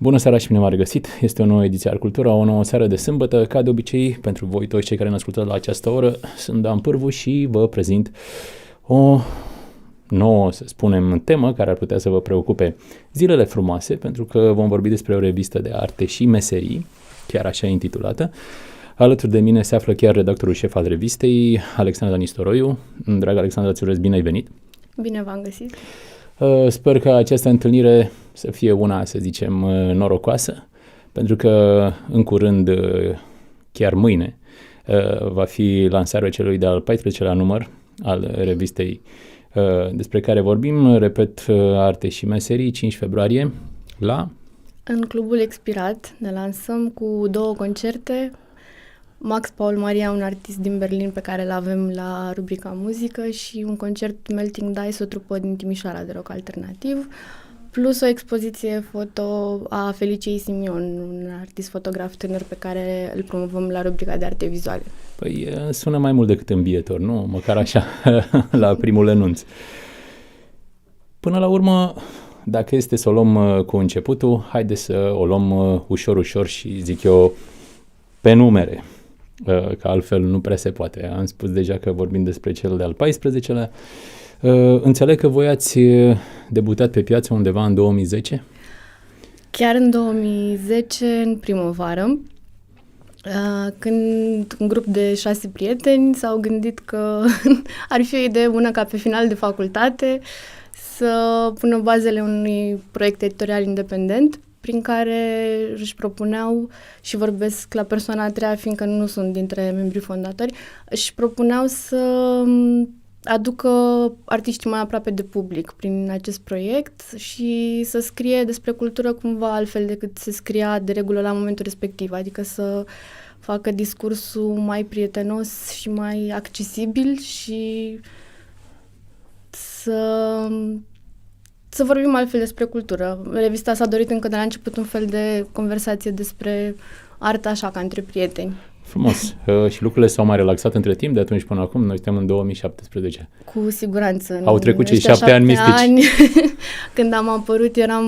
Bună seara și bine v-am regăsit! Este o nouă ediție Artcultura, o nouă seară de sâmbătă. Ca de obicei, pentru voi toți cei care ne ascultă la această oră, sunt Dan Pârvu și vă prezint o nouă, să spunem, temă care ar putea să vă preocupe zilele frumoase, pentru că vom vorbi despre o revistă de arte și meserii, chiar așa intitulată. Alături de mine se află chiar redactorul șef al revistei, Alexandra Nistoroiu. Dragă Alexandra, îți urez bine ai venit! Bine v-am găsit! Sper că această întâlnire să fie una, să zicem, norocoasă, pentru că în curând, chiar mâine, va fi lansarea celui de-al 14-lea număr al revistei despre care vorbim, repet, Arte și Meserii, 5 februarie, În Clubul Expirat ne lansăm cu 2 concerte. Max Paul Maria, un artist din Berlin pe care îl avem la rubrica muzică, și un concert Melting Dice, o trupă din Timișoara de rock alternativ, plus o expoziție foto a Feliciei Simion, un artist fotograf tânăr pe care îl promovăm la rubrica de arte vizuale. Păi sună mai mult decât îmbietor, nu? Măcar așa, la primul enunț. Până la urmă, dacă este să o luăm cu începutul, haide să o luăm ușor și, zic eu, pe numere, că altfel nu prea se poate. Am spus deja că vorbim despre cel de-al 14-lea. Înțeleg că voi ați debutat pe piață undeva în 2010? Chiar în 2010, în primăvară, când un grup de 6 prieteni s-au gândit că ar fi o idee bună ca pe final de facultate să pună bazele unui proiect editorial independent prin care își propuneau, și vorbesc la persoana a treia fiindcă nu sunt dintre membrii fondatori, își propuneau să aducă artiștii mai aproape de public prin acest proiect și să scrie despre cultură cumva altfel decât se scria de regulă la momentul respectiv, adică să facă discursul mai prietenos și mai accesibil și să vorbim altfel despre cultură. Revista s-a dorit încă de la început un fel de conversație despre artă așa, ca între prieteni. Frumos. Și lucrurile s-au mai relaxat între timp de atunci până acum? Noi suntem în 2017. Cu siguranță. Au trecut cei 7 ani mistici. Când am apărut eram,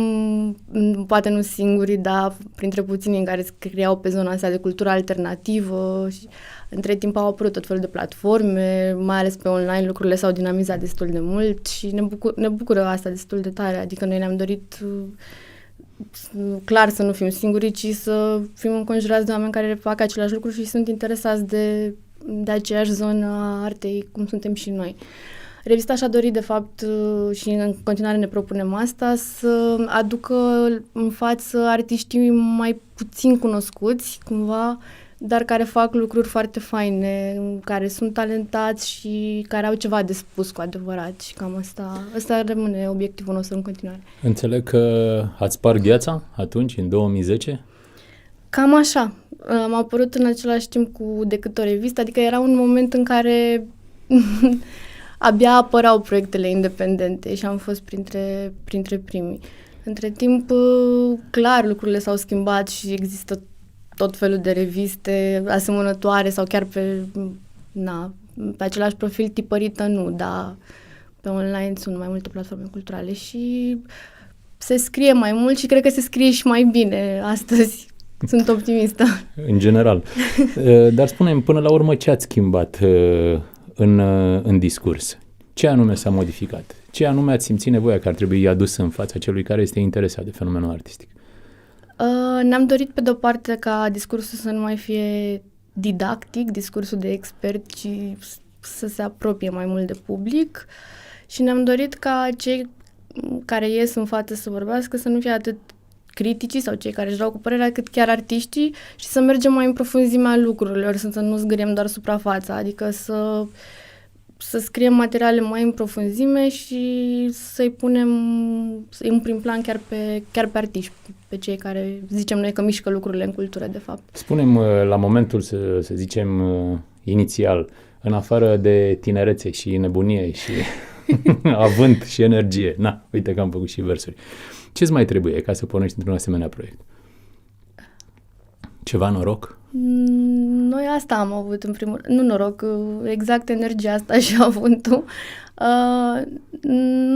poate nu singurii, dar printre puținii în care scriau pe zona asta de cultură alternativă. Și între timp au apărut tot felul de platforme, mai ales pe online, lucrurile s-au dinamizat destul de mult și ne bucură asta destul de tare. Adică noi ne-am dorit clar să nu fim singuri, ci să fim înconjurați de oameni care fac același lucru și sunt interesați de aceeași zonă a artei, cum suntem și noi. Revista și-a dorit, de fapt, și în continuare ne propunem asta, să aducă în față artiștii mai puțin cunoscuți, cumva, dar care fac lucruri foarte faine, care sunt talentați și care au ceva de spus cu adevărat. Și cam asta rămâne obiectivul nostru în continuare. Înțeleg că ați spart gheața atunci, în 2010? Cam așa. Am apărut în același timp cu Decât o revistă, adică era un moment în care abia apărau proiectele independente și am fost printre primii. Între timp, clar, lucrurile s-au schimbat și există tot felul de reviste asemănătoare sau chiar pe același profil tipărită, nu, dar pe online sunt mai multe platforme culturale și se scrie mai mult și cred că se scrie și mai bine astăzi. Sunt optimistă. În general. Dar spune-mi, până la urmă, ce ați schimbat în discurs? Ce anume s-a modificat? Ce anume ați simțit nevoia că ar trebui adus în fața celui care este interesat de fenomenul artistic? Ne-am dorit, pe de-o parte, ca discursul să nu mai fie didactic, discursul de expert, ci să se apropie mai mult de public, și ne-am dorit ca cei care ies în față să vorbească să nu fie atât criticii sau cei care își dau cu părerea, cât chiar artiștii, și să mergem mai în profunzimea lucrurilor, să nu zgâriem doar suprafața, adică să scriem materiale mai în profunzime și să-i punem în prim plan chiar pe artiști, pe cei care zicem noi că mișcă lucrurile în cultură, de fapt. Spunem, la momentul, să zicem, inițial, în afară de tinerețe și nebunie și avânt și energie, uite că am făcut și versuri, ce-ți mai trebuie ca să pornești într-un asemenea proiect? Ceva noroc? Noi asta am avut în primul rând, nu noroc, exact energia asta și avântul.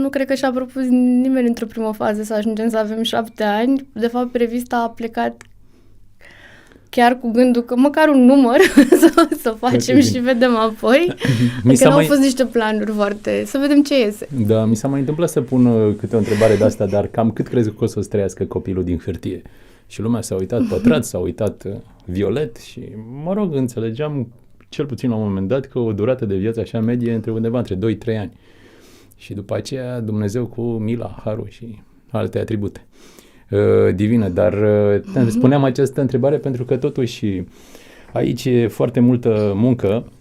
Nu cred că și-a propus nimeni într-o primă fază să ajungem să avem 7 ani. De fapt, revista a plecat chiar cu gândul că măcar un număr să facem și vedem apoi. Adică nu au fost niște planuri foarte... Să vedem ce iese. Da, mi s-a mai întâmplat să pun câte o întrebare de asta, dar cam cât crezi că o să trăiască copilul din hârtie? Și lumea s-a uitat pătrat, s-a uitat violet și, mă rog, înțelegeam cel puțin la un moment dat că o durată de viață așa medie între undeva între 2-3 ani. Și după aceea Dumnezeu cu mila, harul și alte atribute divine. Dar spuneam această întrebare pentru că totuși aici e foarte multă muncă,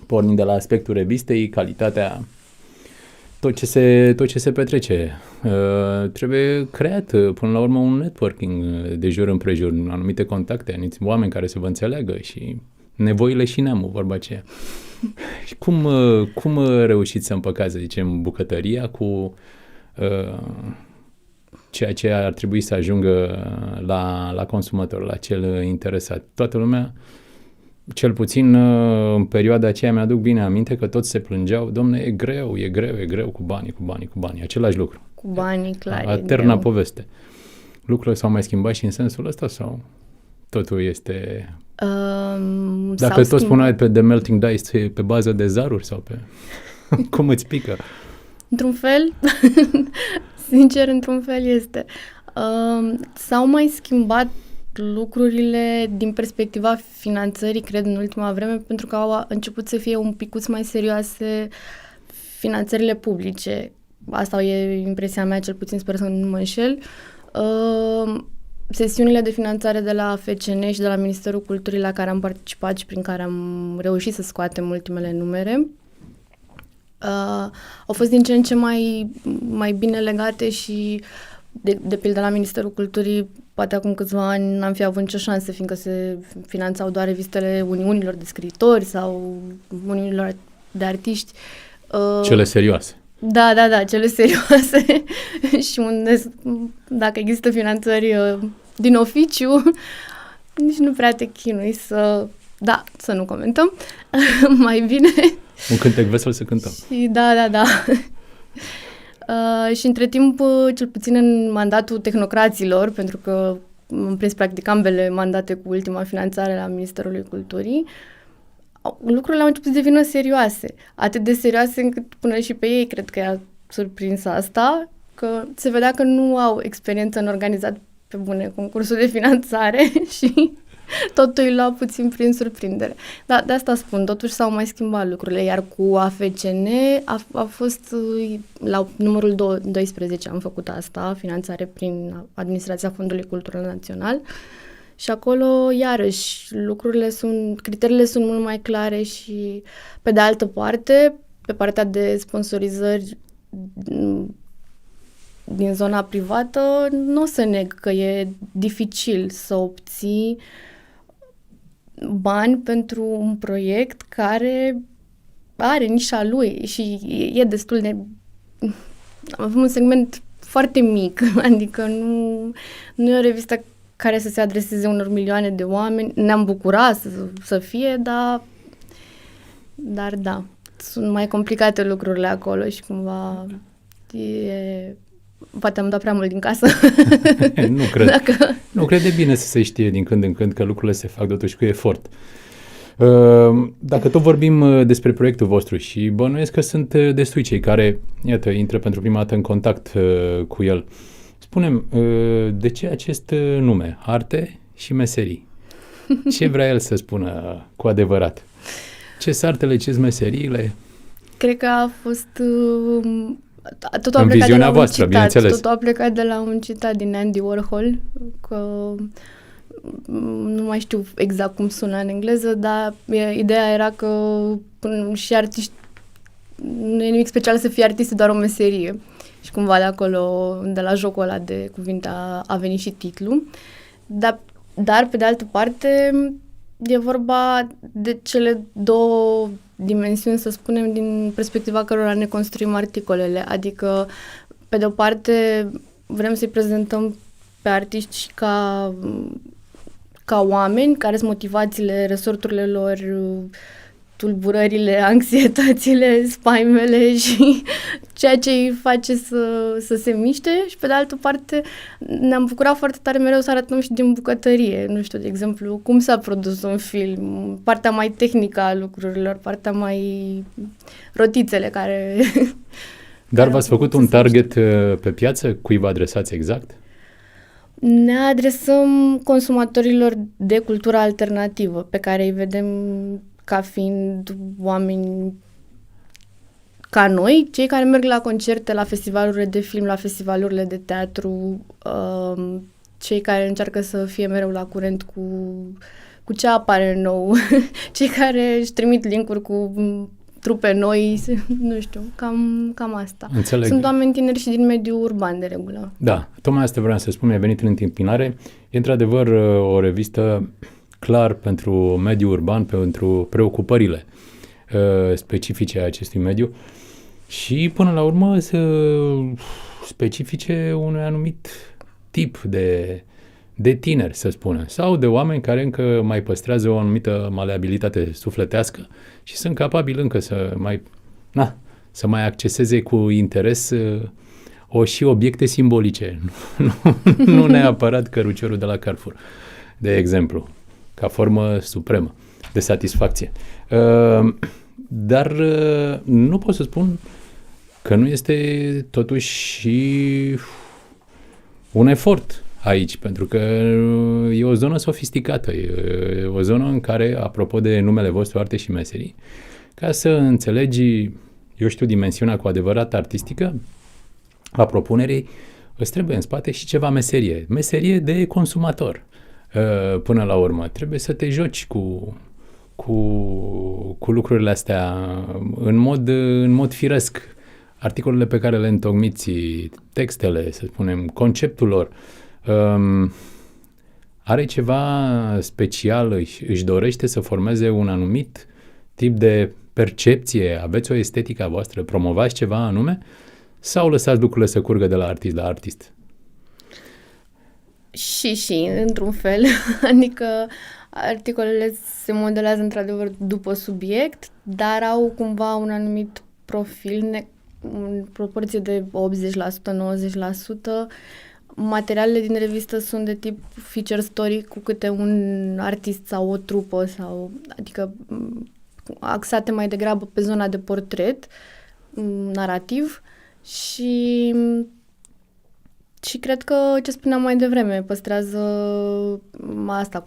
pornind de la aspectul revistei, calitatea, tot ce se petrece. Trebuie creat până la urmă un networking de jur împrejur, anumite contacte, anumiți oameni care să vă înțeleagă și nevoile și neamul, vorba aceea. Și cum reușiți să împăcați, să zicem, bucătăria cu ceea ce ar trebui să ajungă la consumator, la cel interesat? Toată lumea, cel puțin în perioada aceea, mi-aduc bine aminte că toți se plângeau, domne, e greu cu banii, același lucru. Cu banii, clar, Eterna poveste. Lucrurile s-au mai schimbat și în sensul ăsta sau totul este... Dacă tot spuneai pe The Melting Dice, pe bază de zaruri sau pe... Cum îți pică? Într-un fel, sincer, într-un fel este. S-au mai schimbat lucrurile din perspectiva finanțării, cred, în ultima vreme, pentru că au început să fie un picuț mai serioase finanțările publice. Asta e impresia mea, cel puțin sper să nu mă înșel. Sesiunile de finanțare de la FCN și de la Ministerul Culturii la care am participat și prin care am reușit să scoatem ultimele numere au fost din ce în ce mai bine legate și de pildă la Ministerul Culturii poate acum câțiva ani n-am fi avut nicio șansă, fiindcă se finanțau doar revistele Uniunilor de scriitori sau Uniunilor de artiști. Cele serioase. Da, cele serioase și unde, dacă există finanțări din oficiu, nici nu prea te chinui să nu comentăm, mai bine. Un cântec vesel să cântăm. Și da. Și între timp, cel puțin în mandatul tehnocraților, pentru că am prins practic ambele mandate cu ultima finanțare la Ministerul Culturii, lucrurile au început să devină serioase. Atât de serioase încât până și pe ei cred că i-a surprins asta, că se vedea că nu au experiență în organizat pe bune concursul de finanțare și totul îi lua puțin prin surprindere. Da, de asta spun, totuși s-au mai schimbat lucrurile, iar cu AFCN a fost la numărul 12 am făcut asta, finanțare prin Administrația Fondului Cultural Național. Și acolo, iarăși, criteriile sunt mult mai clare și, pe de altă parte, pe partea de sponsorizări din zona privată, nu o să neg că e dificil să obții bani pentru un proiect care are nișa lui și e destul de... Avem un segment foarte mic, adică nu e o revistă care să se adreseze unor milioane de oameni. Ne-am bucurat să fie, dar da, sunt mai complicate lucrurile acolo și cumva poate am dat prea mult din casă. Nu cred. Nu cred, de bine să se știe din când în când că lucrurile se fac totuși cu efort. Dacă tot vorbim despre proiectul vostru și bănuiesc că sunt destui cei care, iată, intră pentru prima dată în contact cu el, spune-mi, de ce acest nume, Arte și Meserii? Ce vrea el să spună cu adevărat? Ce-s artele, ce-s meseriile? Cred că a fost... Totul a plecat de la voastră, un citat. bineînțeles. Totul a plecat de la un citat din Andy Warhol, că nu mai știu exact cum sună în engleză, dar ideea era că și artiști, nu e nimic special să fii artist, e doar o meserie. Și cumva de acolo, de la jocul ăla de cuvinte a venit și titlul. Dar, pe de altă parte, e vorba de cele două dimensiuni, să spunem, din perspectiva cărora ne construim articolele. Adică, pe de o parte, vrem să-i prezentăm pe artiști ca ca oameni, care sunt motivațiile, resorturile lor, tulburările, anxietățile, spaimele și ceea ce îi face să se miște și pe de altă parte ne-am bucurat foarte tare mereu să arătăm și din bucătărie, nu știu, de exemplu, cum s-a produs un film, partea mai tehnică a lucrurilor, partea mai rotițele care... Dar v-ați făcut un target pe piață? Cui vă adresați exact? Ne adresăm consumatorilor de cultură alternativă, pe care îi vedem ca fiind oameni ca noi, cei care merg la concerte, la festivalurile de film, la festivalurile de teatru, cei care încearcă să fie mereu la curent cu ce apare nou, cei care își trimit link-uri cu trupe noi, nu știu, cam asta. Înțeleg. Sunt oameni tineri și din mediul urban, de regulă. Da, tocmai asta vreau să spun, mi-a venit în întâmpinare. E într-adevăr o revistă clar pentru mediul urban, pentru preocupările specifice a acestui mediu și până la urmă specifice unui anumit tip de tineri, să spunem, sau de oameni care încă mai păstrează o anumită maleabilitate sufletească și sunt capabili încă să mai acceseze cu interes și obiecte simbolice, nu neapărat căruciorul de la Carrefour, de exemplu, ca formă supremă de satisfacție. Dar nu pot să spun că nu este totuși și un efort aici, pentru că e o zonă sofisticată, e o zonă în care, apropo de numele vostru, arte și meserii, ca să înțelegi, eu știu, dimensiunea cu adevărat artistică a propunerii, îți trebuie în spate și ceva meserie de consumator. Până la urmă, trebuie să te joci cu lucrurile astea în mod firesc. Articolele pe care le întocmiți, textele, să spunem, conceptul lor, are ceva special, își dorește să formeze un anumit tip de percepție, aveți o estetică a voastră, promovați ceva anume sau lăsați lucrurile să curgă de la artist la artist? Și, într-un fel, adică articolele se modelează într-adevăr după subiect, dar au cumva un anumit profil, în proporție de 80%-90%. Materialele din revistă sunt de tip feature story cu câte un artist sau o trupă, adică axate mai degrabă pe zona de portret, narrativ și cred că ce spuneam mai devreme păstrează asta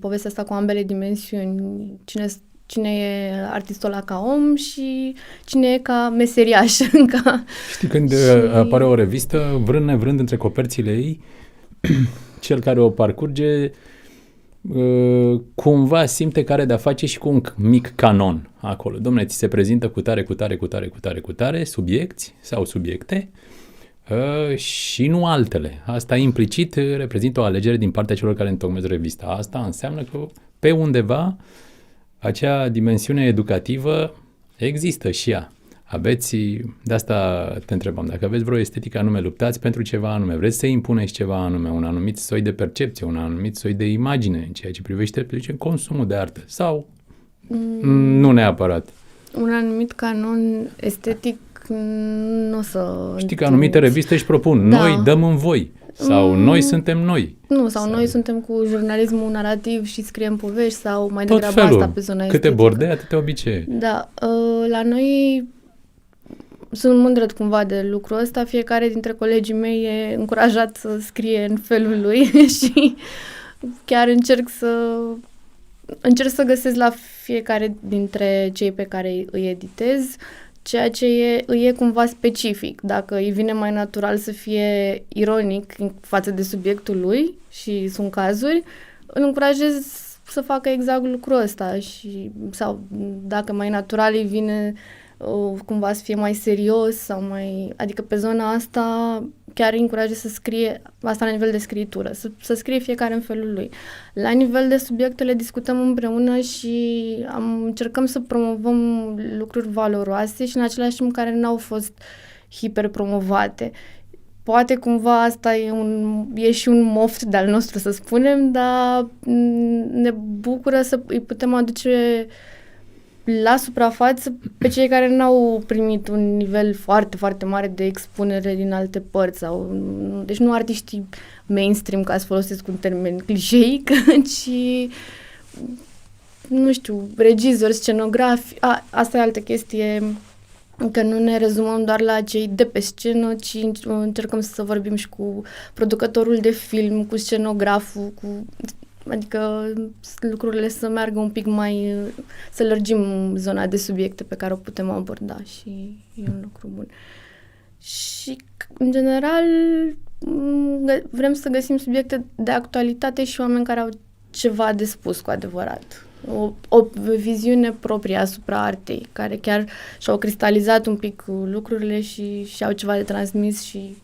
povestea asta cu ambele dimensiuni, cine e artistul ăla ca om și cine e ca meseriaș. Știi, când apare o revistă, vrând nevrând între coperțile ei, cel care o parcurge cumva simte că are de-a face și cu un mic canon acolo. Dom'le, ți se prezintă cu tare subiecti sau subiecte și nu altele. Asta implicit reprezintă o alegere din partea celor care întocmesc revista. Asta înseamnă că pe undeva acea dimensiune educativă există și ea. De asta te întrebam, dacă aveți vreo estetică anume, luptați pentru ceva anume, vreți să impuneți ceva anume, un anumit soi de percepție, un anumit soi de imagine în ceea ce privește consumul de artă sau nu neapărat. Un anumit canon estetic nu o să... Știi că anumite reviste își propun, noi dăm în voi sau noi suntem noi. Nu, sau noi suntem cu jurnalismul narrativ și scriem povești sau mai degrabă asta pe zona estetică. Câte bordei, atâtea obicei. Da, la noi sunt mândră cumva de lucrul ăsta, fiecare dintre colegii mei e încurajat să scrie în felul lui și chiar încerc să găsesc la fiecare dintre cei pe care îi editez ceea ce îi e cumva specific. Dacă îi vine mai natural să fie ironic față de subiectul lui și sunt cazuri, îl încurajez să facă exact lucrul ăsta sau dacă mai natural îi vine cumva să fie mai serios sau adică pe zona asta chiar îi încurajez să scrie, asta la nivel de scritură, să scrie fiecare în felul lui. La nivel de subiecte le discutăm împreună și încercăm să promovăm lucruri valoroase și în același timp care n-au fost hiperpromovate. poate cumva asta e și un moft de-al nostru, să spunem, dar ne bucură să îi putem aduce la suprafață pe cei care n-au primit un nivel foarte, foarte mare de expunere din alte părți. Deci nu artiștii mainstream, ca să folosesc un termen clișeic, ci, nu știu, regizori, scenografi. Asta e altă chestie, că nu ne rezumăm doar la cei de pe scenă, ci încercăm să vorbim și cu producătorul de film, cu scenograful, adică lucrurile să meargă un pic mai, să lărgim zona de subiecte pe care o putem aborda și e un lucru bun. Și, în general, vrem să găsim subiecte de actualitate și oameni care au ceva de spus cu adevărat. O viziune proprie asupra artei, care chiar și-au cristalizat un pic lucrurile și au ceva de transmis și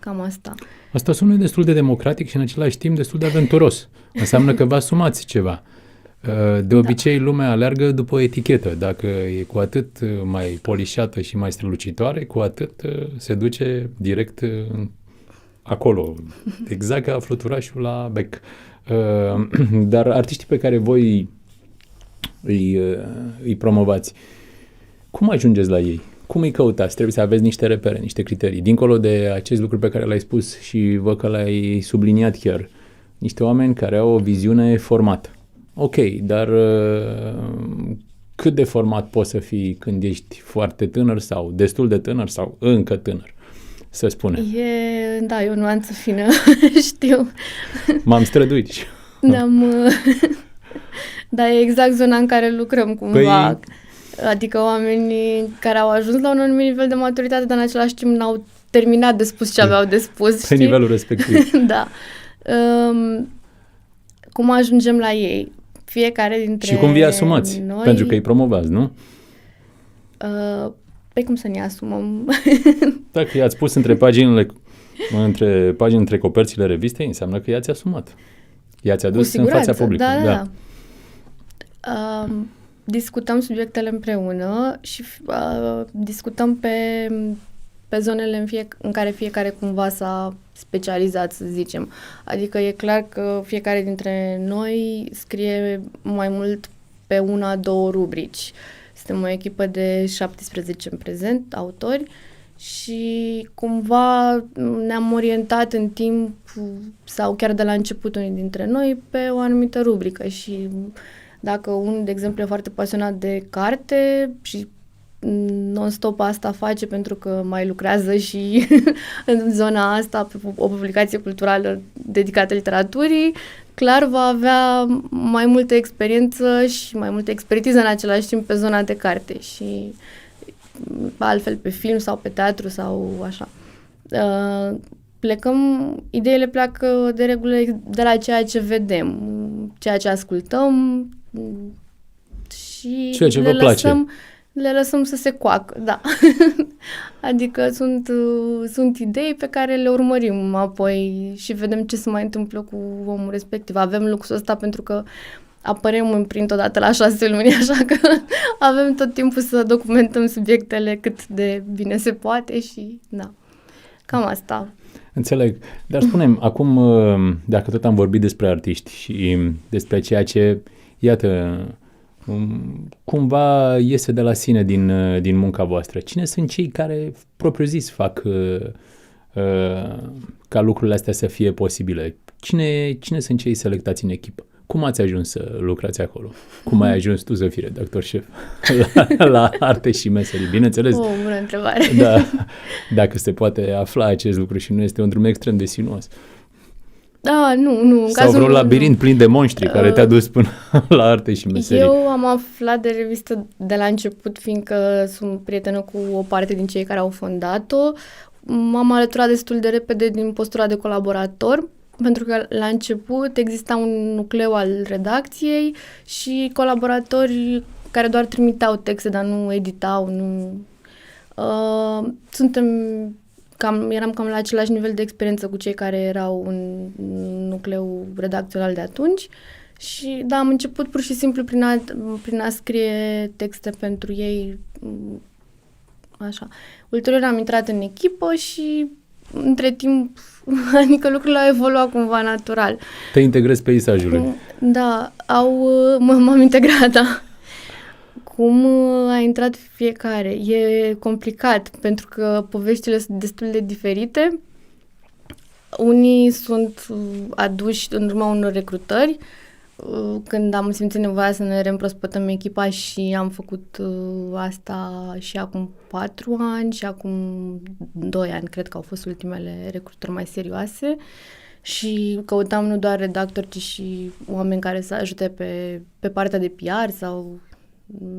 cam asta. Asta sună destul de democratic și în același timp destul de aventuros. Înseamnă că vă asumați ceva. De obicei, lumea aleargă după o etichetă. Dacă e cu atât mai polișată și mai strălucitoare, cu atât se duce direct acolo. Exact ca fluturașul la bec. Dar artiștii pe care voi îi promovați, cum ajungeți la ei? Cum îi căutați? Trebuie să aveți niște repere, niște criterii. Dincolo de acest lucru pe care l-ai spus și văd că l-ai subliniat chiar, niște oameni care au o viziune formată. Ok, dar cât de format poți să fii când ești foarte tânăr sau destul de tânăr sau încă tânăr, să spunem? E o nuanță fină, știu. M-am străduit. Dar e exact zona în care lucrăm cumva. Adică oamenii care au ajuns la un anumit nivel de maturitate, dar în același timp n-au terminat de spus ce aveau de spus. Pe nivelul respectiv. Da. Cum ajungem la ei? Fiecare dintre și cum vi asumați? Noi, pentru că îi promovați, nu? Pe cum să ne asumăm? Dacă i-ați pus între coperțile revistei, înseamnă că i-ați asumat. I-ați adus în fața publicului. Da. Discutăm subiectele împreună și discutăm pe zonele în care fiecare cumva s-a specializat, să zicem. Adică e clar că fiecare dintre noi scrie mai mult pe una, două rubrici. Suntem o echipă de 17 în prezent, autori, și cumva ne-am orientat în timp sau chiar de la început unii dintre noi pe o anumită rubrică și dacă unul, de exemplu, e foarte pasionat de carte și non-stop asta face pentru că mai lucrează și în zona asta pe o publicație culturală dedicată literaturii, clar va avea mai multă experiență și mai multă expertiză în același timp pe zona de carte și altfel pe film sau pe teatru sau așa. Ideile pleacă de regulă de la ceea ce vedem, ceea ce ascultăm și ceea ce vă place. Le lăsăm să se coacă, da. Adică sunt idei pe care le urmărim apoi și vedem ce se mai întâmplă cu omul respectiv. Avem luxul ăsta pentru că apărem în print odată la 6 luni, așa că avem tot timpul să documentăm subiectele cât de bine se poate și da, cam asta. Înțeleg. Dar spune-mi, acum, dacă tot am vorbit despre artiști și despre ceea ce, iată, cumva iese de la sine din munca voastră, cine sunt cei care, propriu-zis, fac ca lucrurile astea să fie posibile? Cine sunt cei selectați în echipă? Cum ați ajuns să lucrați acolo? Cum ai ajuns tu să fii redactor șef la arte și meserii? Bineînțeles. O bună întrebare. Da, dacă se poate afla acest lucru și nu este un drum extrem de sinuos. Da, nu. Sau vreun labirint plin de monștri care te-a dus până la arte și meserii. Eu am aflat de revistă de la început, fiindcă sunt prietenă cu o parte din cei care au fondat-o. M-am alăturat destul de repede din postura de colaborator, pentru că la început exista un nucleu al redacției și colaboratori care doar trimiteau texte, dar nu editau, eram cam la același nivel de experiență cu cei care erau în nucleu redacțional de atunci și da, am început pur și simplu prin a scrie texte pentru ei, așa. Ulterior am intrat în echipă și între timp, adică lucrurile au evoluat cumva natural. Te integrezi peisajului. Da, m-am integrat, da. Cum a intrat fiecare? E complicat, pentru că poveștile sunt destul de diferite. Unii sunt aduși în urma unor recrutări, când am simțit nevoia să ne reîmprospătăm echipa și am făcut asta și acum 4 ani și acum 2 ani, cred că au fost ultimele recrutări mai serioase și căutam nu doar redactori, ci și oameni care să ajute pe partea de PR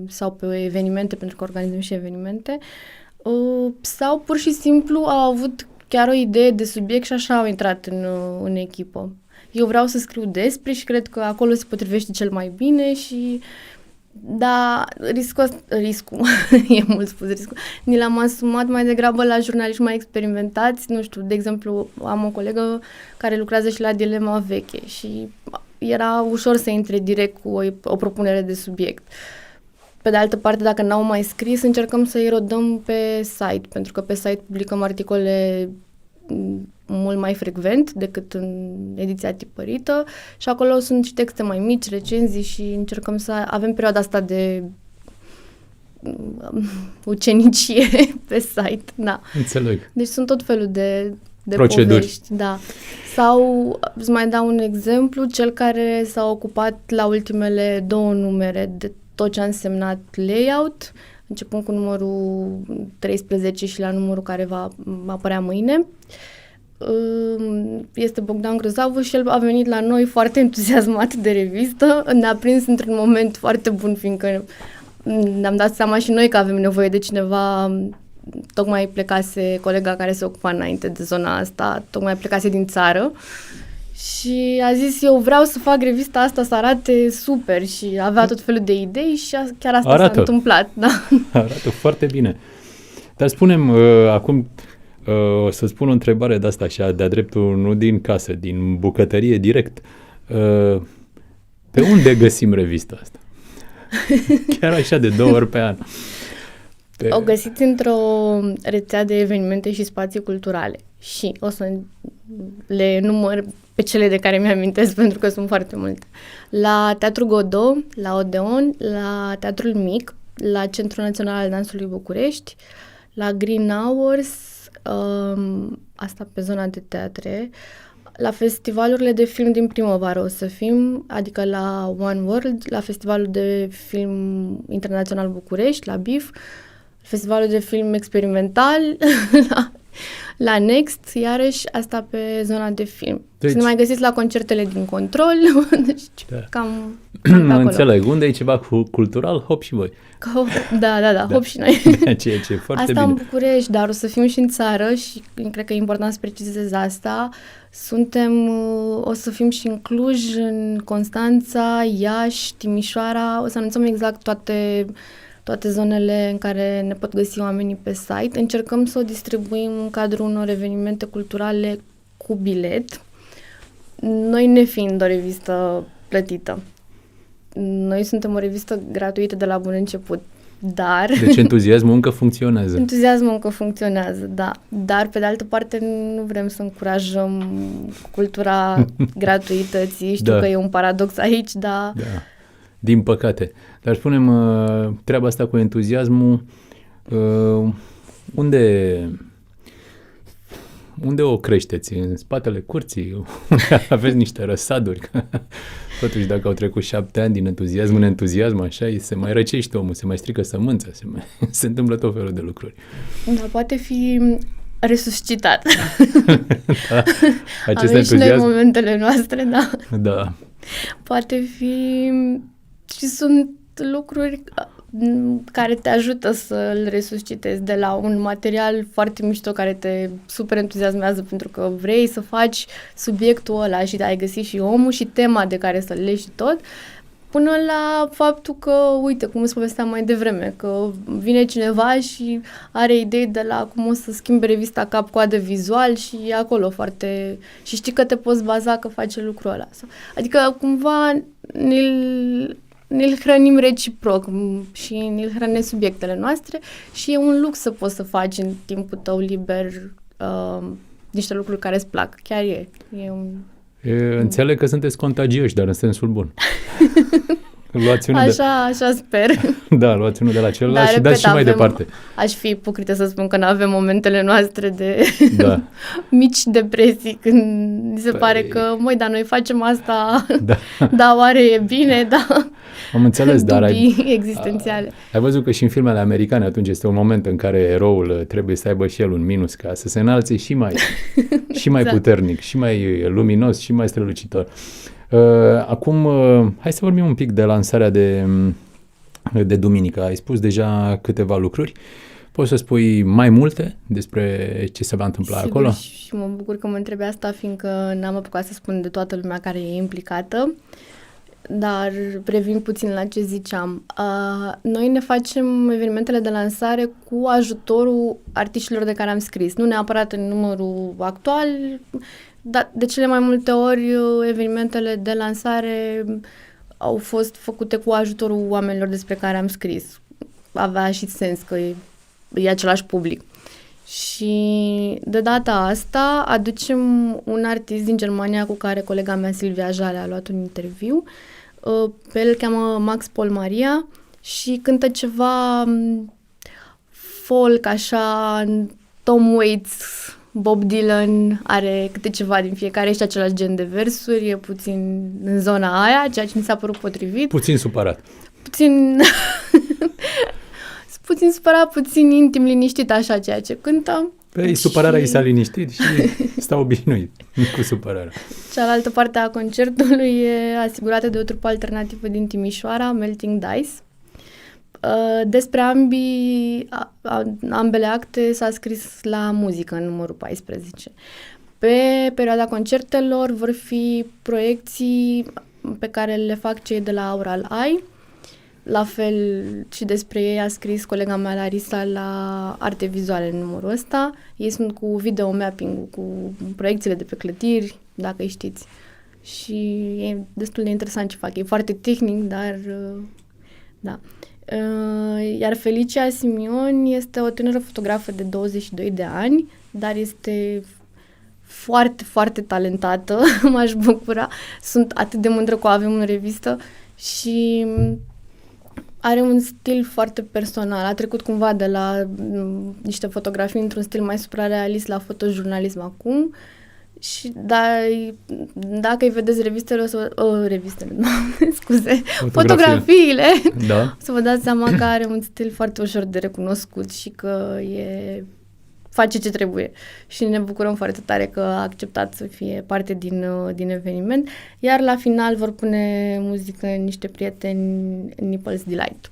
sau pe evenimente, pentru că organizăm și evenimente, sau pur și simplu au avut chiar o idee de subiect și așa au intrat în echipă. Eu vreau să scriu despre și cred că acolo se potrivește cel mai bine și da, riscul, e mult spus riscul, ni l-am asumat mai degrabă la jurnaliști mai experimentați, nu știu, de exemplu, am o colegă care lucrează și la Dilema Veche și era ușor să intre direct cu o propunere de subiect. Pe de altă parte, dacă n-au mai scris, încercăm să-i rodăm pe site, pentru că pe site publicăm articole mult mai frecvent decât în ediția tipărită și acolo sunt și texte mai mici, recenzii și încercăm să avem perioada asta de ucenicie pe site, da. Înțeleg. Deci sunt tot felul de proceduri. Povești, da. Sau, îți mai dau un exemplu, cel care s-a ocupat la ultimele 2 numere de tot ce a însemnat layout, începând cu numărul 13 și la numărul care va apărea mâine. Este Bogdan Grozavu și el a venit la noi foarte entuziasmat de revistă. Ne-a prins într-un moment foarte bun, fiindcă ne-am dat seama și noi că avem nevoie de cineva. Tocmai plecase colega care se ocupa înainte de zona asta, tocmai plecase din țară și a zis, eu vreau să fac revista asta să arate super și avea tot felul de idei și chiar asta s-a întâmplat. Da. Arată foarte bine. Dar spune-mi, acum o să spun o întrebare de asta așa, de-a dreptul, nu din casă, din bucătărie direct. Pe unde găsim revista asta? Chiar așa de 2 ori pe an. O găsiți într-o rețea de evenimente și spații culturale și o să le număr pe cele de care mi-amintesc pentru că sunt foarte multe. La Teatrul Godot, la Odeon, la Teatrul Mic, la Centrul Național al Dansului București, la Green Hours, asta pe zona de teatre, la festivalurile de film din primăvară o să fim, adică la One World, la Festivalul de Film Internațional București, la BIF, Festivalul de Film Experimental, la Next, iarăși asta pe zona de film. Deci, să ne mai găsiți la concertele din Control, deci da. Cam înțeleg, unde e ceva cultural, hop și voi. Da, hop și noi. Ceea ce e foarte asta bine. În București, dar o să fim și în țară și cred că e important să precizez asta. O să fim și în Cluj, în Constanța, Iași, Timișoara, o să anunțăm exact toate zonele în care ne pot găsi oamenii pe site. Încercăm să o distribuim în cadrul unor evenimente culturale cu bilet, noi ne fiind o revistă plătită. Noi suntem o revistă gratuită de la bun început, dar... Deci entuziasmul încă funcționează. Entuziasmul încă funcționează, da. Dar, pe de altă parte, nu vrem să încurajăm cultura gratuității. Știu că e un paradox aici, dar... Da. Din păcate. Dar spunem, treaba asta cu entuziasmul, unde o creșteți? În spatele curții? Aveți niște răsaduri? Totuși, dacă au trecut 7 ani din entuziasm în entuziasm, așa, se mai răcește omul, se mai strică sămânța, se întâmplă tot felul de lucruri. Da, poate fi resuscitat. Da, acest avem entuziasm... și noi momentele noastre, da. Da. Poate fi... Și sunt lucruri care te ajută să-l resuscitezi, de la un material foarte mișto care te super entuziasmează pentru că vrei să faci subiectul ăla și ai găsit și omul și tema de care să-l legi și tot, până la faptul că, uite, cum îți povesteam mai devreme, că vine cineva și are idei de la cum o să schimbe revista cap-coadă vizual și e acolo foarte... Și știi că te poți baza că face lucrul ăla. Adică, cumva, ne-l hrănim reciproc și ne-l hrănesc subiectele noastre și e un lux să poți să faci în timpul tău liber niște lucruri care îți plac. Chiar e. Înțeleg că sunteți contagioși, dar în sensul bun. Luați unul Așa sper. Da, luați unul de la celălalt și dați și mai departe. Aș fi ipocrită să spun că nu avem momentele noastre de da. mici depresii, când mi se pare că, dar noi facem asta, da, oare e bine, da. Am înțeles, dar existențiale. Ai văzut că și în filmele americane atunci este un moment în care eroul trebuie să aibă și el un minus ca să se înalțe și mai exact. Puternic, și mai luminos, și mai strălucitor. Acum, hai să vorbim un pic de lansarea de duminică. Ai spus deja câteva lucruri. Poți să spui mai multe despre ce se va întâmpla acolo? Și mă bucur că mă întrebi asta, fiindcă n-am apucat să spun de toată lumea care e implicată, dar revin puțin la ce ziceam. Noi ne facem evenimentele de lansare cu ajutorul artiștilor de care am scris, nu neapărat în numărul actual, dar de cele mai multe ori evenimentele de lansare au fost făcute cu ajutorul oamenilor despre care am scris. Avea și sens că e același public. Și de data asta aducem un artist din Germania cu care colega mea Silvia Jale a luat un interviu. Pe el îl cheamă Max Paul Maria și cântă ceva folk, așa, Tom Waits, Bob Dylan, are câte ceva din fiecare și același gen de versuri, e puțin în zona aia, ceea ce mi s-a părut potrivit. Puțin supărat. Puțin supărat, puțin intim, liniștit, așa, ceea ce cântă. Păi, supărarea i s-a liniștit și sta obișnuit cu supărarea. Cealaltă parte a concertului e asigurată de o trupă alternativă din Timișoara, Melting Dice. Despre ambele acte s-a scris la muzică în numărul 14. Pe perioada concertelor vor fi proiecții pe care le fac cei de la Aural Eye. La fel și despre ei a scris colega mea Larisa la Arte Vizuale în numărul ăsta. Ei sunt cu video mapping, cu proiecțiile de pe clădiri, dacă îi știți. Și e destul de interesant ce fac. E foarte tehnic, dar da. Iar Felicia Simion este o tânără fotografă de 22 de ani, dar este foarte, foarte talentată. M-aș bucura. Sunt atât de mândră că o avem în revistă și are un stil foarte personal. A trecut cumva de la niște fotografii într-un stil mai suprarealist la fotojurnalism acum. Și dacă îi vedeți fotografiile, da. să vă dați seama că are un stil foarte ușor de recunoscut și că face ce trebuie. Și ne bucurăm foarte tare că a acceptat să fie parte din eveniment. Iar la final vor pune muzică niște prieteni, Nipples Delight.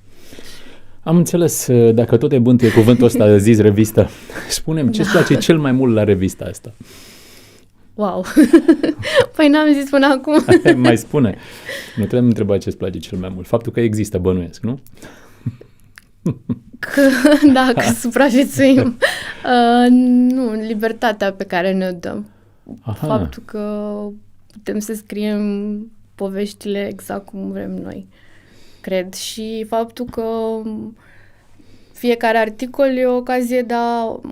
Am înțeles. Dacă tot e bântuie cuvântul ăsta zis revistă, spune-mi ce-ți place cel mai mult la revista asta? Wow! Păi n-am zis până acum. Mai spune. Nu trebuie întreba ce-ți place cel mai mult. Faptul că există, bănuiesc, nu? Că supraviețuim. Nu, libertatea pe care ne-o dăm. Aha. Faptul că putem să scriem poveștile exact cum vrem noi, cred. Și faptul că fiecare articol e o ocazie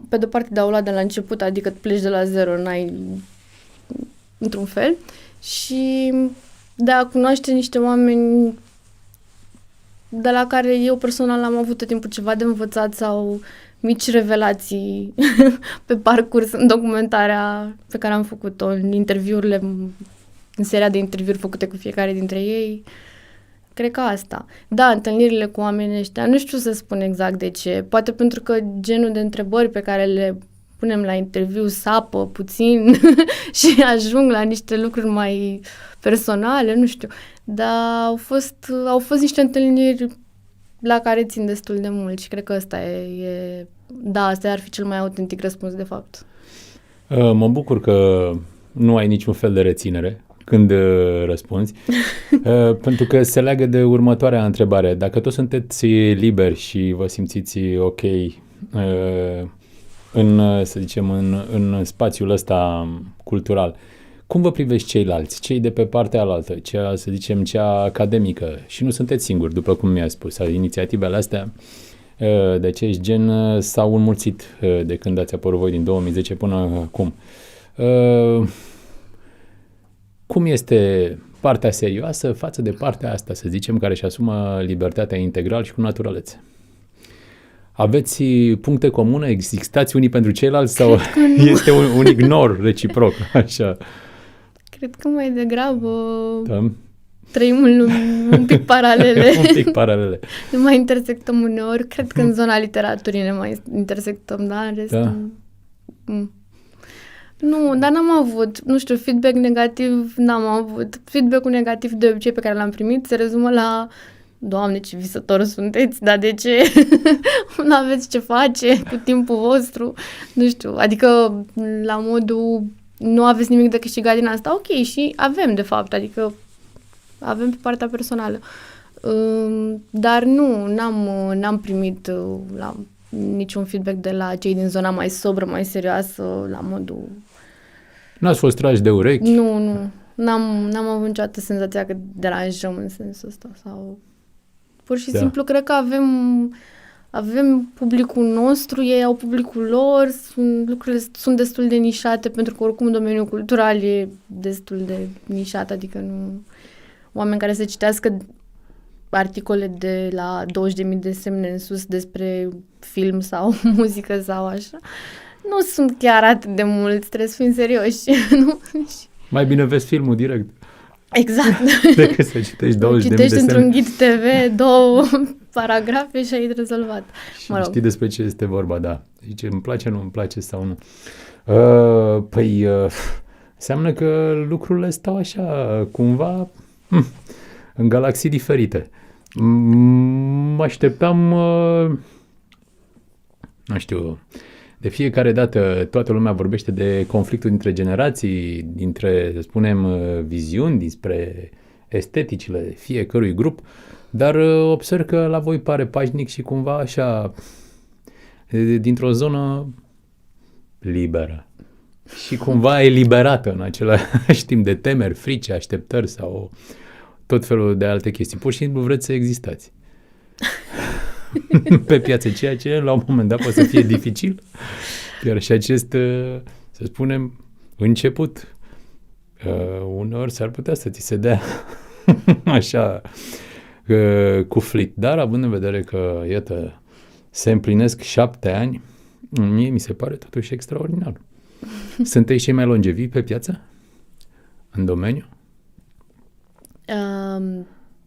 pe de-o parte de a o lua de la început, adică pleci de la zero, n-ai într-un fel, și de a cunoaște niște oameni de la care eu personal am avut tot timpul ceva de învățat sau mici revelații pe parcurs în documentarea pe care am făcut-o, în seria de interviuri făcute cu fiecare dintre ei. Cred că asta. Da, întâlnirile cu oamenii ăștia, nu știu să spun exact de ce. Poate pentru că genul de întrebări pe care le punem la interviu sapă puțin și ajung la niște lucruri mai personale, nu știu. Dar au fost niște întâlniri la care țin destul de mult și cred că asta asta ar fi cel mai autentic răspuns, de fapt. Mă bucur că nu ai niciun fel de reținere când răspunzi, pentru că se leagă de următoarea întrebare. Dacă toți sunteți liberi și vă simțiți ok să zicem, în spațiul ăsta cultural, cum vă privești ceilalți, cei de pe partea alaltă, cea academică? Și nu sunteți singuri, după cum mi-ai spus. Inițiativele astea de acest gen s-au înmulțit de când ați apărut voi din 2010 până acum. Cum este partea serioasă față de partea asta, să zicem, care își asumă libertatea integral și cu naturalețe? Aveți puncte comune? Existați unii pentru ceilalți sau este un ignor reciproc? Așa. Cred că mai degrabă Da. trăim în lumi un pic paralele. Un pic paralele. Ne mai intersectăm uneori. Cred că în zona literaturii ne mai intersectăm, da? În rest, Da. Nu, dar n-am avut, nu știu, feedback negativ n-am avut. Feedback-ul negativ de obicei pe care l-am primit se rezumă la Doamne, ce visători sunteți, dar de ce? Nu aveți ce face cu timpul vostru? Nu știu, adică la modul nu aveți nimic de câștigat din asta. Ok, și avem de fapt, adică avem pe partea personală. Dar nu, n-am primit niciun feedback de la cei din zona mai sobră, mai serioasă, la modul... N-ați fost trași de urechi? Nu. N-am avut niciodată senzația că deranjăm în sensul ăsta sau... Pur și simplu cred că avem publicul nostru, ei au publicul lor, lucrurile sunt destul de nișate, pentru că oricum domeniul cultural e destul de nișat, adică nu... Oameni care să citească articole de la 20.000 de semne în sus despre film sau muzică sau așa, nu sunt chiar atât de mulți, trebuie să fim serioși. Nu? Mai bine vezi filmul direct. Exact. Decât să citești 20.000 de semne. Citești într-un ghid TV 2 paragrafe și ai rezolvat. Și știi despre ce este vorba, da. Zice, îmi place, nu îmi place sau nu. Înseamnă că lucrurile stau așa, cumva, în galaxii diferite. Mă așteptam, nu știu, de fiecare dată toată lumea vorbește de conflictul dintre generații, dintre, să spunem, viziuni, despre esteticile fiecărui grup, dar observ că la voi pare pașnic și cumva așa, dintr-o zonă liberă și cumva eliberată în același timp de temeri, frici, așteptări sau tot felul de alte chestii. Pur și simplu vreți să existați pe piață, ceea ce la un moment dat poate să fie dificil. Iar și acest, să spunem, început, uneori s-ar putea să ți se dea așa cuflit. Dar având în vedere că, iată, se împlinesc 7 ani, mie mi se pare totuși extraordinar. Sunteți cei mai longevivi pe piață? În domeniu?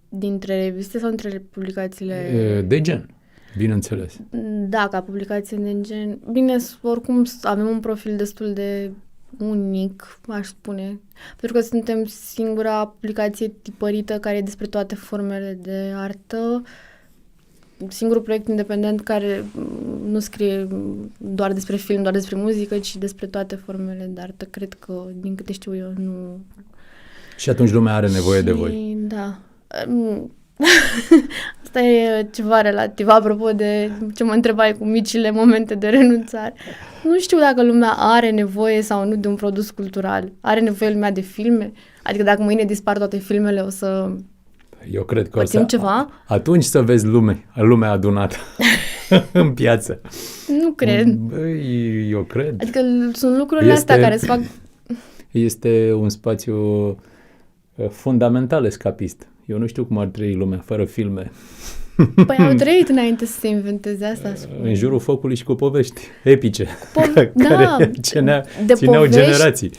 Dintre reviste sau între publicațiile... De gen, bineînțeles. Da, ca publicație de gen... Bine, oricum avem un profil destul de unic, aș spune. Pentru că suntem singura publicație tipărită care e despre toate formele de artă. Singurul proiect independent care nu scrie doar despre film, doar despre muzică, ci despre toate formele de artă. Cred că, din câte știu eu, nu... Și atunci lumea are nevoie de voi. Da. Asta e ceva relativ, apropo de ce mă întrebai cu micile momente de renunțare. Nu știu dacă lumea are nevoie sau nu de un produs cultural. Are nevoie lumea de filme? Adică dacă mâine dispar toate filmele, o să... Eu cred că pățim ceva? Atunci să vezi lumea adunată în piață. Nu cred. Băi, eu cred. Adică sunt lucrurile astea care se fac... Este un spațiu fundamental escapist. Eu nu știu cum ar trăi lumea fără filme. Păi au trăit înainte să se inventeze asta. În jurul focului și cu povești epice, da, țineau generații.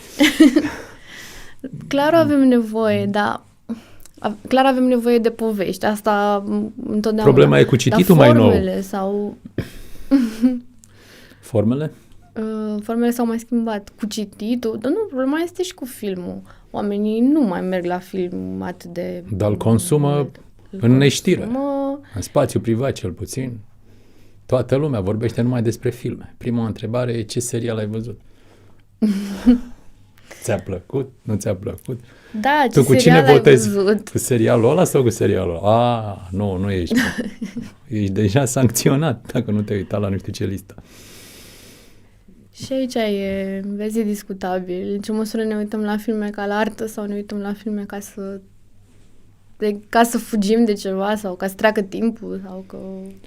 Clar avem nevoie, da. Clar avem nevoie de povești. Asta întotdeauna. Problema e cu cititul mai nou. Formele sau... Formele? Formele s-au mai schimbat cu cititul, dar nu, problema este și cu filmul. Oamenii nu mai merg la film atât de... Dar îl consumă în neștire, în spațiu privat cel puțin. Toată lumea vorbește numai despre filme. Prima întrebare e: ce serial ai văzut? Ți-a plăcut? Nu ți-a plăcut? Da, tu cu cine votezi? Văzut? Cu serialul ăla sau cu serialul ăla? Nu ești. Ești deja sancționat dacă nu te-ai uitat la nu știu ce listă. Și aici e discutabil. În ce măsură ne uităm la filme ca la artă sau ne uităm la filme ca să fugim de ceva sau ca să treacă timpul sau că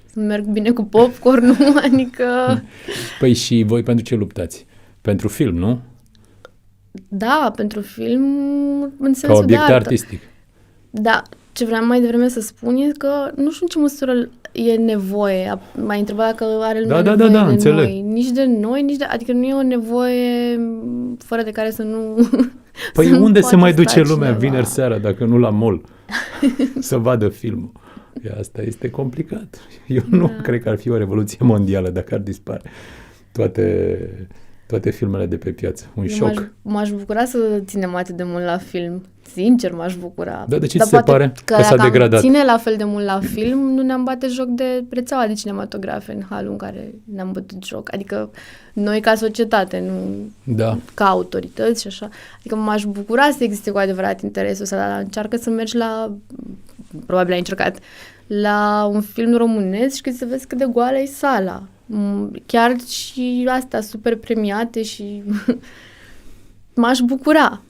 să merg bine cu popcorn-ul, adică... Păi și voi pentru ce luptați? Pentru film, nu? Da, pentru film în sensul Ca obiect de artă. artistic. Da, ce vreau mai devreme să spun e că nu știu în ce măsură e nevoie. M-ai întrebat dacă are lumea nevoie de înțeleg. noi. Nici de noi, adică nu e o nevoie fără de care să nu... Păi să nu unde se poată mai duce sta lumea cineva. vineri seara dacă nu la mall să vadă filmul? Asta este complicat. Eu nu cred că ar fi o revoluție mondială dacă ar dispare toate filmele de pe piață. Un șoc. M-aș bucura să ținem atât de mult la film. Sincer, m-aș bucura. Da, de ce Dar ți se poate pare că s-a dacă am degradat? ține la fel de mult la film, nu ne-am bate joc de rețeaua de cinematografe în halul în care ne-am bătut joc. Adică noi ca societate, nu Da. ca autorități și așa. Adică m-aș bucura să existe cu adevărat interesul ăsta, dar încearcă să mergi probabil ai încercat, la un film românesc și să vezi cât de goală e sala. Chiar și astea super premiate și m-aș bucura,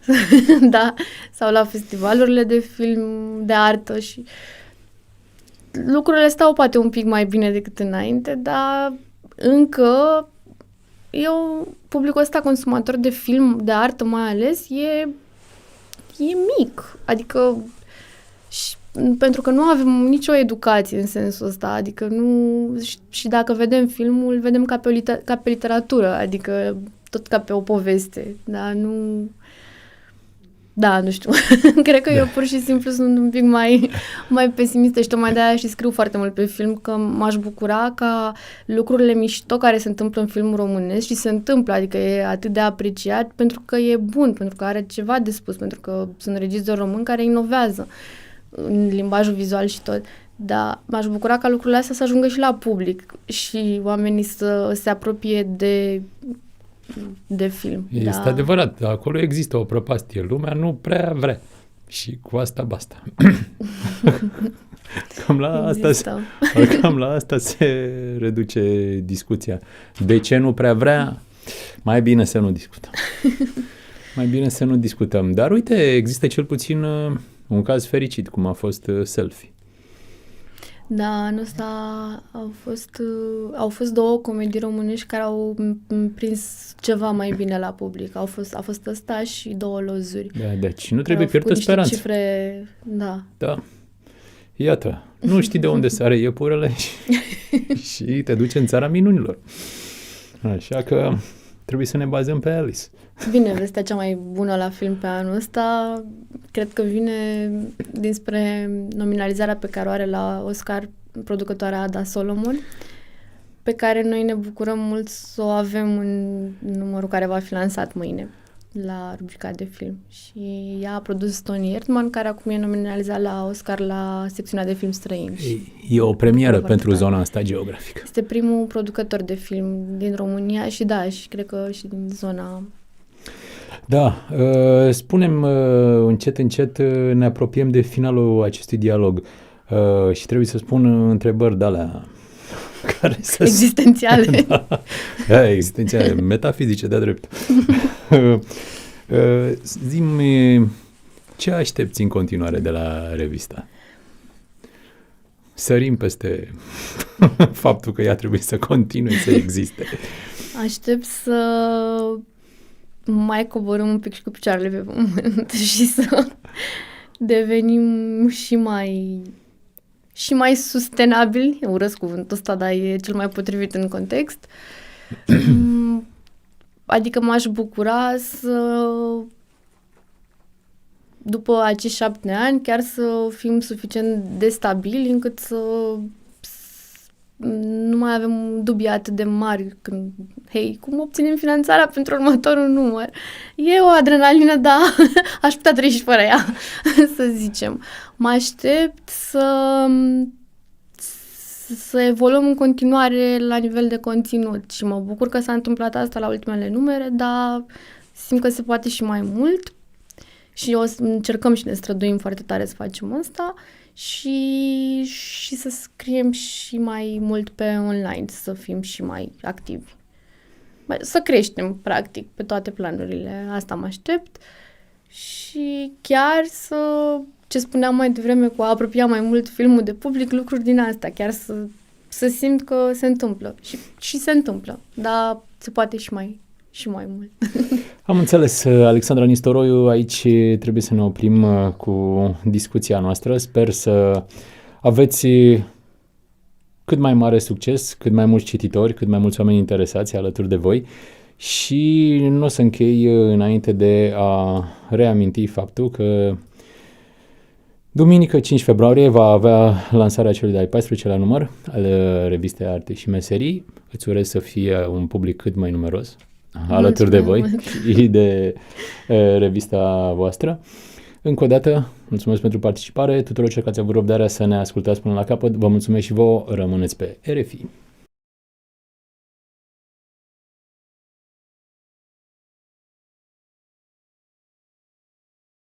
da? Sau la festivalurile de film de artă și lucrurile stau poate un pic mai bine decât înainte, dar încă publicul ăsta consumator de film, de artă mai ales, e mic. Adică pentru că nu avem nicio educație în sensul ăsta, adică nu... Și dacă vedem filmul, vedem ca pe literatură, adică tot ca pe o poveste, dar nu... Da, nu știu. Cred că eu pur și simplu sunt un pic mai pesimistă și tocmai de-aia și scriu foarte mult pe film, că m-aș bucura ca lucrurile mișto care se întâmplă în filmul românesc și se întâmplă, adică e atât de apreciat pentru că e bun, pentru că are ceva de spus, pentru că sunt regizori români care inovează în limbajul vizual și tot. Dar m-aș bucura ca lucrurile astea să ajungă și la public și oamenii să se apropie de film. Este adevărat, acolo există o prăpastie. Lumea nu prea vrea. Și cu asta basta. Cam la asta se reduce discuția. De ce nu prea vrea? Mai bine să nu discutăm. Mai bine să nu discutăm. Dar uite, există cel puțin un caz fericit, cum a fost Selfie. Da, anul ăsta au fost două comedii românești care au prins ceva mai bine la public. A fost ăsta și Două lozuri. Da, deci nu trebuie pierdută speranța. Cifre, da. Da. Iată, nu știi de unde sare iepurele și te duci în țara minunilor. Așa că trebuie să ne bazăm pe Alice. Bine, vestea cea mai bună la film pe anul ăsta cred că vine dinspre nominalizarea pe care o are la Oscar producătoarea Ada Solomon, pe care noi ne bucurăm mult să o avem în numărul care va fi lansat mâine la rubrica de film. Și ea a produs Tony Erdmann, care acum e nominalizat la Oscar la secțiunea de film străin. E o premieră pentru zona asta geografică. Este primul producător de film din România și da, și cred că și din zona... Da, spunem încet, încet ne apropiem de finalul acestui dialog și trebuie să spun întrebări de-alea care să... Existențiale. Da, existențiale, metafizice, de-a drept. Zi-mi, ce aștepți în continuare de la revista? Sărim peste faptul că ea trebuie să continue să existe. Aștept să mai coborâm un pic și cu picioarele pe pământ și să devenim și mai sustenabili. Eu urăsc cuvântul ăsta, dar e cel mai potrivit în context. Adică m-aș bucura să, după acești 7 ani, chiar să fim suficient de stabili încât să nu mai avem dubii atât de mari când, hei, cum obținem finanțarea pentru următorul număr? E o adrenalină, dar aș putea trăi și fără ea, să zicem. Mă aștept să evoluăm în continuare la nivel de conținut și mă bucur că s-a întâmplat asta la ultimele numere, dar simt că se poate și mai mult și o să încercăm și ne străduim foarte tare să facem asta și să scriem și mai mult pe online, să fim și mai activi. Să creștem, practic, pe toate planurile. Asta mă aștept și chiar ce spuneam mai devreme, cu a apropia mai mult filmul de public, lucruri din astea, chiar să simt că se întâmplă. Și se întâmplă, dar se poate și și mai mult. Am înțeles, Alexandra Nistoroiu, aici trebuie să ne oprim cu discuția noastră. Sper să aveți cât mai mare succes, cât mai mulți cititori, cât mai mulți oameni interesați alături de voi și nu o să închei înainte de a reaminti faptul că duminică 5 februarie va avea lansarea celui de-al 14-lea număr al revistei Arte și Meserii. Îți urez să fie un public cât mai numeros alături de voi și de revista voastră. Încă o dată, mulțumesc pentru participare, tuturor celor care ați avut răbdarea să ne ascultați până la capăt, vă mulțumesc și vouă, rămâneți pe RFI.